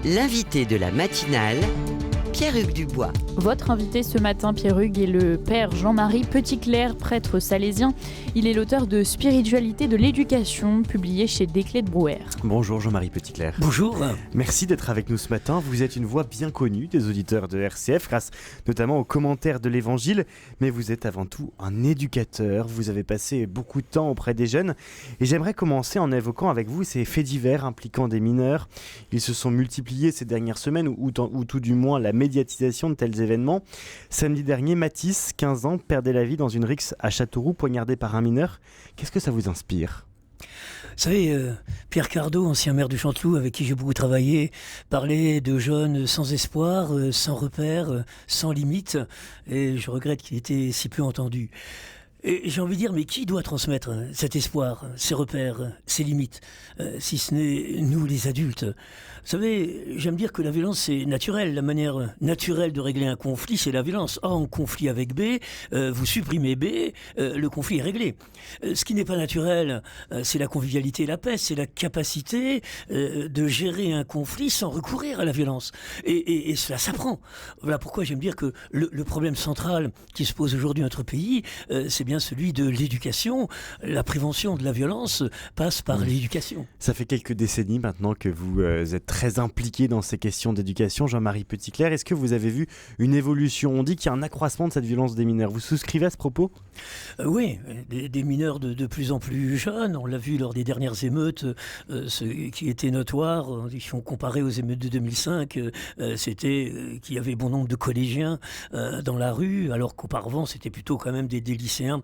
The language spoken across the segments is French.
L'invité de la matinale, Pierre-Hugues Dubois. Votre invité ce matin, Pierre-Hugues, est le père Jean-Marie Petitclerc, prêtre salésien. Il est l'auteur de Spiritualité de l'éducation, publié chez Desclés de Brouwer. Bonjour Jean-Marie Petitclerc. Bonjour. Merci d'être avec nous ce matin. Vous êtes une voix bien connue des auditeurs de RCF, grâce notamment aux commentaires de l'Évangile. Mais vous êtes avant tout un éducateur. Vous avez passé beaucoup de temps auprès des jeunes. Et j'aimerais commencer en évoquant avec vous ces faits divers impliquant des mineurs. Ils se sont multipliés ces dernières semaines, ou tout du moins la médiatisation de tels événements. Samedi dernier, Mathis, 15 ans, perdait la vie dans une rixe à Châteauroux, poignardé par un mineur. Qu'est-ce que ça vous inspire ? Vous savez, Pierre Cardot, ancien maire de Chanteloup, avec qui j'ai beaucoup travaillé, parlait de jeunes sans espoir, sans repère, sans limite, et je regrette qu'il était si peu entendu. Et j'ai envie de dire, mais qui doit transmettre cet espoir, ces repères, ces limites, si ce n'est nous les adultes ? Vous savez, j'aime dire que la violence c'est naturel, la manière naturelle de régler un conflit c'est la violence. A en conflit avec B, vous supprimez B, le conflit est réglé. Ce qui n'est pas naturel, c'est la convivialité et la paix, c'est la capacité de gérer un conflit sans recourir à la violence. Et cela s'apprend. Voilà pourquoi j'aime dire que le problème central qui se pose aujourd'hui dans notre pays, c'est bien celui de l'éducation. La prévention de la violence passe par l'éducation. Ça fait quelques décennies maintenant que vous êtes très impliqué dans ces questions d'éducation, Jean-Marie Petitclerc. Est-ce que vous avez vu une évolution ? On dit qu'il y a un accroissement de cette violence des mineurs. Vous souscrivez à ce propos ? Oui, des mineurs de plus en plus jeunes. On l'a vu lors des dernières émeutes, ce qui était notoire, si on comparait aux émeutes de 2005, c'était qu'il y avait bon nombre de collégiens dans la rue, alors qu'auparavant c'était plutôt quand même des lycéens.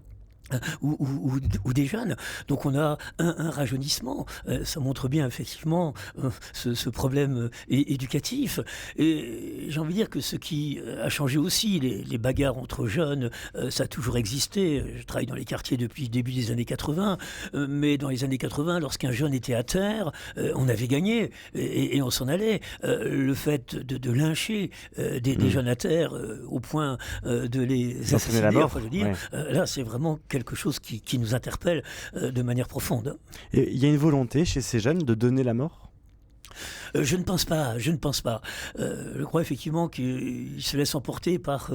Ou des jeunes. Donc on a un rajeunissement. Ça montre bien effectivement ce problème éducatif. Et j'ai envie de dire que ce qui a changé aussi, les bagarres entre jeunes, ça a toujours existé. Je travaille dans les quartiers depuis le début des années 80, mais dans les années 80, lorsqu'un jeune était à terre, on avait gagné et on s'en allait. Le fait de lyncher des jeunes à terre au point de les assassiner, enfin, je veux dire, là c'est vraiment quelque chose qui nous interpelle de manière profonde. Et il y a une volonté chez ces jeunes de donner la mort ? Je ne pense pas. Je crois effectivement qu'ils se laissent emporter par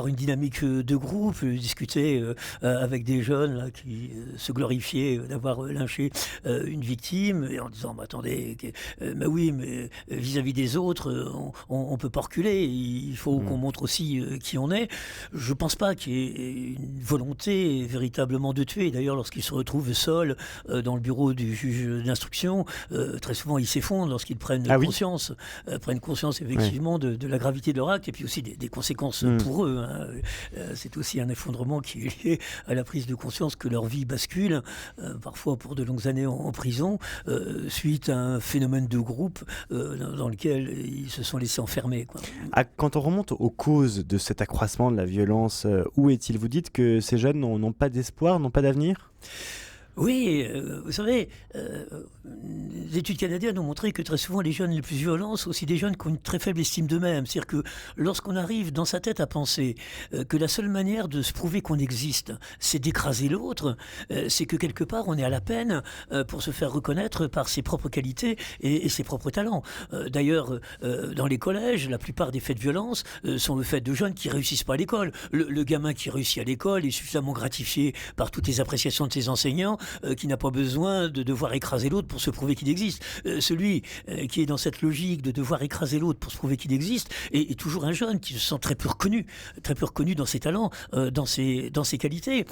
une dynamique de groupe. Je discutais avec des jeunes là, qui se glorifiaient d'avoir lynché une victime, et en disant attendez, oui, mais vis-à-vis des autres, on peut pas reculer. Il faut qu'on montre aussi qui on est. Je pense pas qu'il y ait une volonté véritablement de tuer. D'ailleurs, lorsqu'ils se retrouvent seuls dans le bureau du juge d'instruction, très souvent ils s'effondrent lorsqu'ils prennent conscience effectivement de la gravité de leur acte et puis aussi des conséquences pour eux. C'est aussi un effondrement qui est lié à la prise de conscience que leur vie bascule, parfois pour de longues années en prison, suite à un phénomène de groupe dans lequel ils se sont laissés enfermer, quoi. Quand on remonte aux causes de cet accroissement de la violence, où est-il ? Vous dites que ces jeunes n'ont pas d'espoir, n'ont pas d'avenir ? Oui, vous savez, les études canadiennes ont montré que très souvent les jeunes les plus violents sont aussi des jeunes qui ont une très faible estime d'eux-mêmes. C'est-à-dire que lorsqu'on arrive dans sa tête à penser que la seule manière de se prouver qu'on existe, c'est d'écraser l'autre, c'est que quelque part on est à la peine pour se faire reconnaître par ses propres qualités et ses propres talents. D'ailleurs, dans les collèges, la plupart des faits de violence sont le fait de jeunes qui réussissent pas à l'école. Le gamin qui réussit à l'école est suffisamment gratifié par toutes les appréciations de ses enseignants qui n'a pas besoin de devoir écraser l'autre pour se prouver qu'il existe. Celui qui est dans cette logique de devoir écraser l'autre pour se prouver qu'il existe est toujours un jeune qui se sent très peu reconnu dans ses talents, dans ses qualités.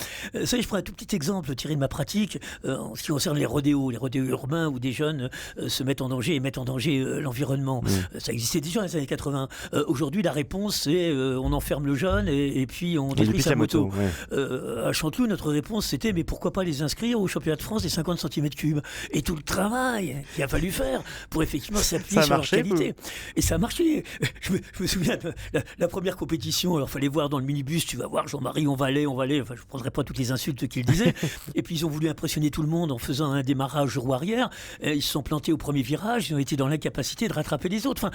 Ça, je prends un tout petit exemple tiré de ma pratique en ce qui concerne les rodéos urbains où des jeunes se mettent en danger et mettent en danger l'environnement. Ça existait déjà dans les années 80. Aujourd'hui, la réponse c'est on enferme le jeune et puis on détruit sa moto. À Chanteloup, notre réponse c'était mais pourquoi pas les inscrire au championnat de France des 50 cm3 et tout le travail qu'il a fallu faire pour effectivement s'appuyer sur leur qualité. Et ça a marché. Je me souviens de la première compétition, alors il fallait voir dans le minibus, tu vas voir Jean-Marie, on va aller, enfin je ne prendrai pas toutes les insultes qu'il disait, et puis ils ont voulu impressionner tout le monde en faisant un démarrage roue arrière, ils se sont plantés au premier virage, ils ont été dans l'incapacité de rattraper les autres,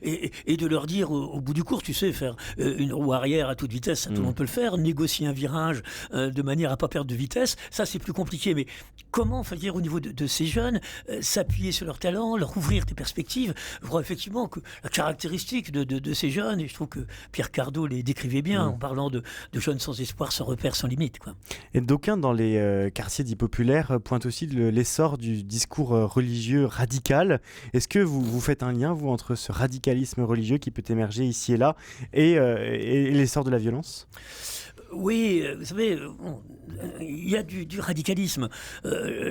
et de leur dire au bout du cours, tu sais, faire une roue arrière à toute vitesse, ça tout le monde peut le faire, négocier un virage de manière à ne pas perdre de vitesse, ça c'est plus compliqué. compliqué, mais comment, enfin, dire, au niveau de ces jeunes, s'appuyer sur leur talent, leur ouvrir des perspectives. Je crois effectivement que la caractéristique de ces jeunes, et je trouve que Pierre Cardot les décrivait bien en parlant de jeunes sans espoir, sans repère, sans limite, quoi. Et d'aucuns dans les quartiers dits populaires pointent aussi l'essor du discours religieux radical. Est-ce que vous faites un lien, vous, entre ce radicalisme religieux qui peut émerger ici et là et l'essor de la violence ? Oui, vous savez, il y a du radicalisme.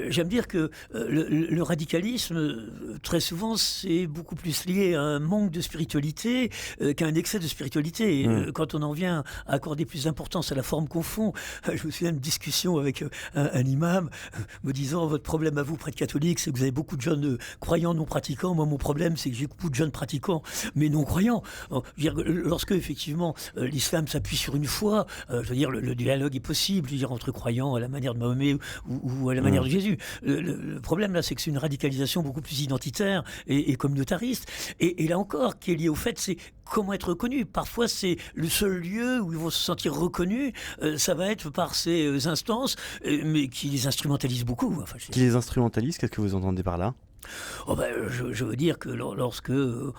J'aime dire que le radicalisme, très souvent, c'est beaucoup plus lié à un manque de spiritualité qu'à un excès de spiritualité. Quand on en vient à accorder plus d'importance à la forme qu'on fond, je me souviens d'une discussion avec un imam me disant « Votre problème à vous, prêtre catholique, c'est que vous avez beaucoup de jeunes croyants non pratiquants. Moi, mon problème, c'est que j'ai beaucoup de jeunes pratiquants, mais non croyants. » Lorsque, effectivement, l'islam s'appuie sur une foi, je veux dire, le dialogue est possible, je veux dire, entre croyants à la manière de Mahomet ou à la manière de Jésus. Le problème, là, c'est que c'est une radicalisation beaucoup plus identitaire et communautariste. Et là encore, qui est lié au fait, c'est comment être reconnu. Parfois, c'est le seul lieu où ils vont se sentir reconnus. Ça va être par ces instances, mais qui les instrumentalisent beaucoup. Enfin, Qui les instrumentalisent, qu'est-ce que vous entendez par là ? Je veux dire que lorsque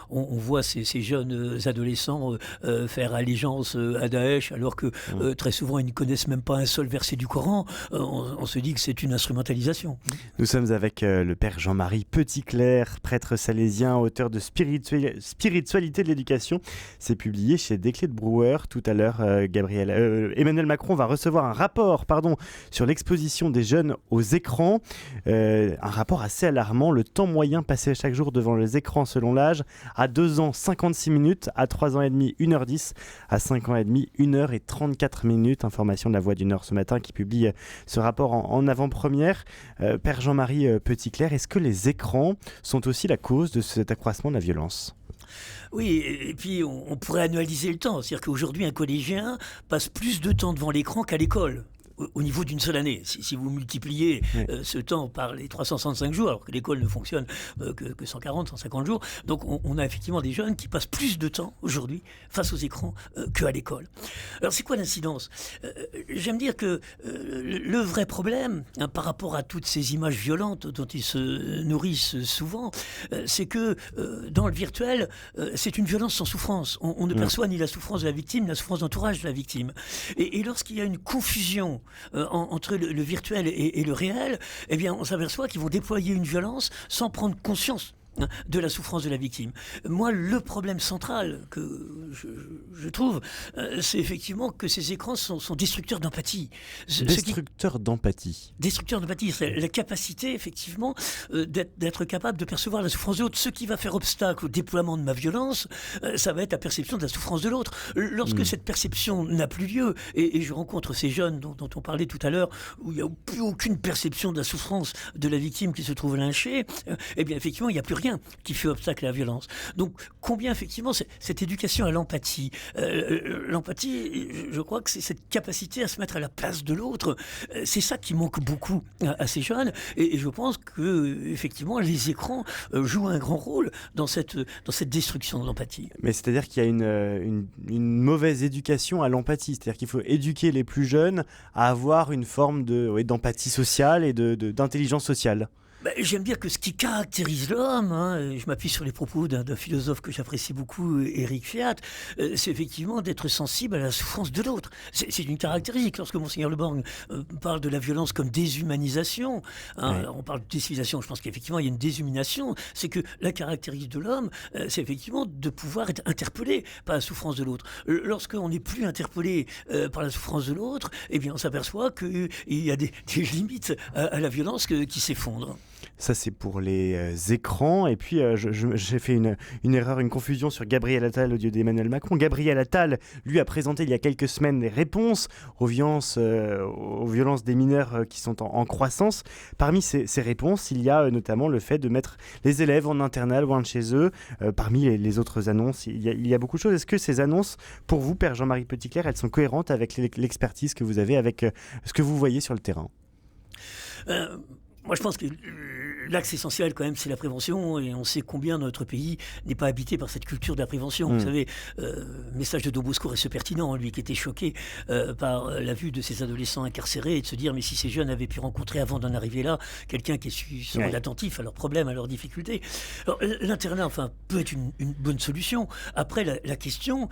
on voit ces jeunes adolescents faire allégeance à Daesh, alors que très souvent ils ne connaissent même pas un seul verset du Coran, on se dit que c'est une instrumentalisation. Nous sommes avec le père Jean-Marie Petitclerc, prêtre salésien, auteur de Spiritualité de l'éducation. C'est publié chez Desclés de Brouwer. Tout à l'heure, Emmanuel Macron va recevoir un rapport sur l'exposition des jeunes aux écrans. Un rapport assez alarmant. Le temps moyen passé chaque jour devant les écrans selon l'âge, à 2 ans 56 minutes, à 3 ans et demi 1h10, à 5 ans et demi 1h34 minutes. Information de la Voix du Nord ce matin qui publie ce rapport en avant-première. Père Jean-Marie Petitclerc, est-ce que les écrans sont aussi la cause de cet accroissement de la violence ? Oui, et puis on pourrait annualiser le temps. C'est-à-dire qu'aujourd'hui, un collégien passe plus de temps devant l'écran qu'à l'école. Au niveau d'une seule année. Si vous multipliez ce temps par les 365 jours, alors que l'école ne fonctionne que 140, 150 jours, donc on a effectivement des jeunes qui passent plus de temps aujourd'hui face aux écrans qu'à l'école. Alors c'est quoi l'incidence ? J'aime dire que le vrai problème, par rapport à toutes ces images violentes dont ils se nourrissent souvent, c'est que dans le virtuel, c'est une violence sans souffrance. On ne perçoit ni la souffrance de la victime, ni la souffrance d'entourage de la victime. Et lorsqu'il y a une confusion entre le virtuel et le réel, eh bien, on s'aperçoit qu'ils vont déployer une violence sans prendre conscience de la souffrance de la victime. Moi, le problème central que je trouve, c'est effectivement que ces écrans sont destructeurs d'empathie. Destructeurs d'empathie. Destructeurs d'empathie, c'est la capacité, effectivement, d'être capable de percevoir la souffrance de l'autre. Ce qui va faire obstacle au déploiement de ma violence, ça va être la perception de la souffrance de l'autre. Lorsque cette perception n'a plus lieu, et je rencontre ces jeunes dont on parlait tout à l'heure, où il n'y a plus aucune perception de la souffrance de la victime qui se trouve lynchée, eh bien, effectivement, il n'y a plus rien qui fait obstacle à la violence. Donc, combien effectivement cette éducation à l'empathie, l'empathie, je crois que c'est cette capacité à se mettre à la place de l'autre, c'est ça qui manque beaucoup à ces jeunes, et je pense que effectivement les écrans jouent un grand rôle dans cette destruction de l'empathie. Mais c'est-à-dire qu'il y a une mauvaise éducation à l'empathie, c'est-à-dire qu'il faut éduquer les plus jeunes à avoir une forme d'empathie sociale et d'intelligence sociale. J'aime dire que ce qui caractérise l'homme, je m'appuie sur les propos d'un philosophe que j'apprécie beaucoup, Éric Fiat, c'est effectivement d'être sensible à la souffrance de l'autre. C'est une caractéristique. Lorsque Monseigneur Le Borgne parle de la violence comme déshumanisation, on parle de décivilisation, je pense qu'effectivement il y a une déshumanisation, c'est que la caractéristique de l'homme, c'est effectivement de pouvoir être interpellé par la souffrance de l'autre. Lorsqu'on n'est plus interpellé par la souffrance de l'autre, eh bien on s'aperçoit qu'il y a des limites à la violence qui s'effondrent. Ça, c'est pour les écrans. Et puis, j'ai fait une erreur, une confusion sur Gabriel Attal au lieu d'Emmanuel Macron. Gabriel Attal, lui, a présenté il y a quelques semaines des réponses aux violences des mineurs qui sont en croissance. Parmi ces réponses, il y a notamment le fait de mettre les élèves en internat loin de chez eux. Parmi les autres annonces, il y a beaucoup de choses. Est-ce que ces annonces, pour vous, Père Jean-Marie Petitclerc, elles sont cohérentes avec l'expertise que vous avez, avec ce que vous voyez sur le terrain ? Moi, je pense que l'axe essentiel quand même, c'est la prévention, et on sait combien notre pays n'est pas habité par cette culture de la prévention. Vous savez, message de Don Bosco reste pertinent, lui qui était choqué par la vue de ces adolescents incarcérés, et de se dire mais si ces jeunes avaient pu rencontrer avant d'en arriver là quelqu'un qui est attentif à leurs problèmes, à leurs difficultés. Alors, l'internat, enfin, peut être une bonne solution. Après, la question,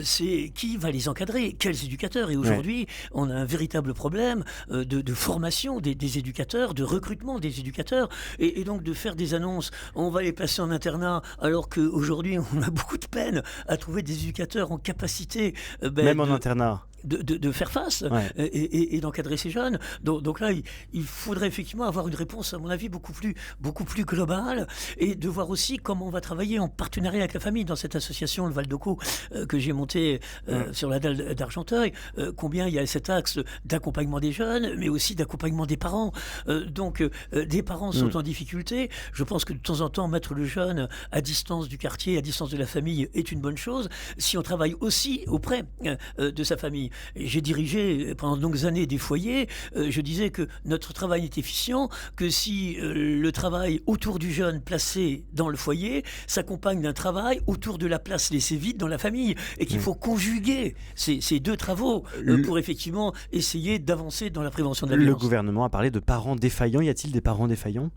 c'est qui va les encadrer, quels éducateurs. Et aujourd'hui, on a un véritable problème de formation des éducateurs, de recrutement des éducateurs, et donc de faire des annonces. On va les placer en internat, alors qu'aujourd'hui, on a beaucoup de peine à trouver des éducateurs en capacité. Même en internat. De faire face et d'encadrer ces jeunes. Donc là, il faudrait effectivement avoir une réponse, à mon avis, beaucoup plus globale, et de voir aussi comment on va travailler en partenariat avec la famille dans cette association, le Val d'Oco, que j'ai montée sur la dalle d'Argenteuil. Combien il y a cet axe d'accompagnement des jeunes, mais aussi d'accompagnement des parents. Donc, des parents sont en difficulté. Je pense que de temps en temps, mettre le jeune à distance du quartier, à distance de la famille, est une bonne chose, si on travaille aussi auprès de sa famille. J'ai dirigé pendant de longues années des foyers. Je disais que notre travail est efficient, que si le travail autour du jeune placé dans le foyer s'accompagne d'un travail autour de la place laissée vide dans la famille, et qu'il faut conjuguer ces deux travaux pour effectivement essayer d'avancer dans la prévention de la violence. Le gouvernement a parlé de parents défaillants. Y a-t-il des parents défaillants ?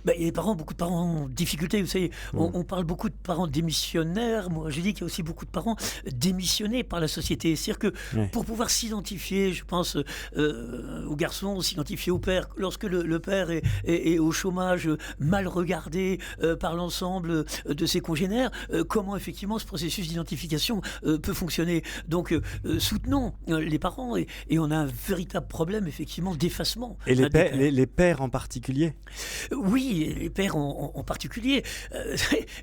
Il y a beaucoup de parents en difficulté, vous savez, on parle beaucoup de parents démissionnaires. Moi je dis qu'il y a aussi beaucoup de parents démissionnés par la société. C'est-à-dire que pour pouvoir s'identifier, je pense aux garçons, s'identifier au père, lorsque le père est au chômage, mal regardé par l'ensemble de ses congénères, comment effectivement ce processus d'identification peut fonctionner. Donc soutenons les parents, et on a un véritable problème effectivement d'effacement. Et les pères en particulier ? Oui, les pères en particulier.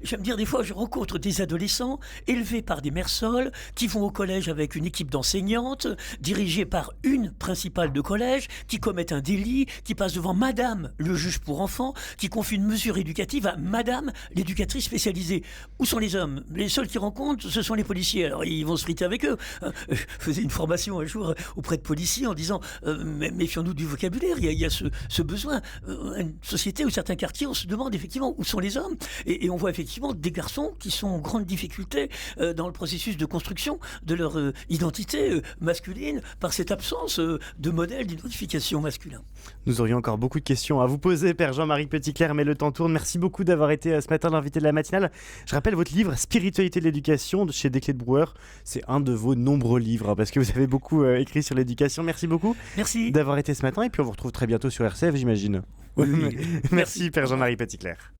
J'aime dire, des fois, je rencontre des adolescents élevés par des mères seules qui vont au collège avec une équipe d'enseignantes, dirigée par une principale de collège, qui commettent un délit, qui passent devant madame le juge pour enfants, qui confie une mesure éducative à madame l'éducatrice spécialisée. Où sont les hommes ? Les seuls qui rencontrent, ce sont les policiers. Alors, ils vont se friter avec eux. Je faisais une formation un jour auprès de policiers en disant méfions-nous du vocabulaire, il y a ce besoin. Une société ou certains quartiers, on se demande effectivement où sont les hommes, et on voit effectivement des garçons qui sont en grande difficulté dans le processus de construction de leur identité masculine, par cette absence de modèle d'identification masculin. Nous aurions encore beaucoup de questions à vous poser, Père Jean-Marie Petitclerc, mais le temps tourne. Merci beaucoup d'avoir été ce matin l'invité de la matinale. Je rappelle votre livre Spiritualité de l'éducation chez Desclés de Brouwer. C'est un de vos nombreux livres, parce que vous avez beaucoup écrit sur l'éducation. Merci beaucoup. Merci d'avoir été ce matin, et puis on vous retrouve très bientôt sur RCF, j'imagine. Oui. Merci Père Jean-Marie Petitclerc.